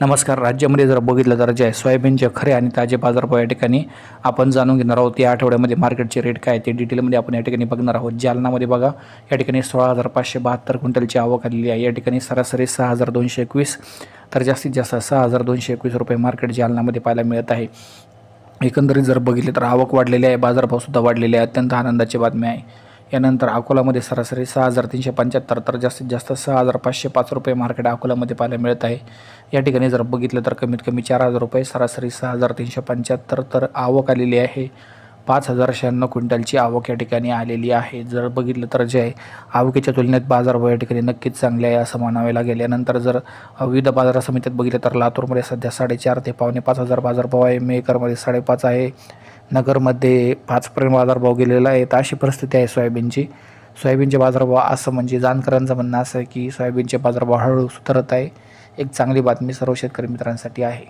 नमस्कार. राज्यामध्ये जर बघितलं तर जे आहे सोयाबीनचे खरे आणि ताजे बाजारभाव या ठिकाणी आपण जाणून घेणार आहोत. या आठवड्यामध्ये मार्केटचे रेट काय ते डिटेलमध्ये आपण या ठिकाणी बघणार आहोत. जालनामध्ये बघा या ठिकाणी 16,572 क्विंटलची आवक आलेली आहे. या ठिकाणी सरासरी 6,221 तर जास्तीत जास्त 6,221 रुपये मार्केट जालनामध्ये पाहायला मिळत आहे. एकंदरीत जर बघितले तर आवक वाढलेली आहे, बाजारभावसुद्धा वाढलेले आहे. अत्यंत आनंदाची बातमी आहे. यानंतर अकोलामध्ये सरासरी 6,375 तर जास्तीत जास्त 6,505 रुपये मार्केट अकोलामध्ये पाहायला मिळत आहे. या ठिकाणी जर बघितलं तर कमीत कमी 4,000 रुपये, सरासरी 6,375 तर आवक आलेली आहे. 5,096 क्विंटलची आवक या ठिकाणी आलेली आहे. जर बघितलं तर जे आहे आवकेच्या तुलनेत बाजारभाव या ठिकाणी नक्कीच चांगले आहे असं म्हणावे लागेल. यानंतर जर विविध बाजार समित्यात बघितलं तर लातूरमध्ये सध्या 4,500 ते पावणे 5,000 बाजारभाव आहे. मेहकरमध्ये 5,500 आहे. नगरमध्ये 5 पर्यंत बाजारभाव गेलेला आहे. तर अशी परिस्थिती आहे सोयाबीनचे बाजारभाव. असं म्हणजे जाणकारांचं म्हणणं असं आहे की सोयाबीनचे बाजारभाव हळूहळू सुधारत आहे. एक चांगली बातमी सर्व शेतकरी मित्रांसाठी आहे.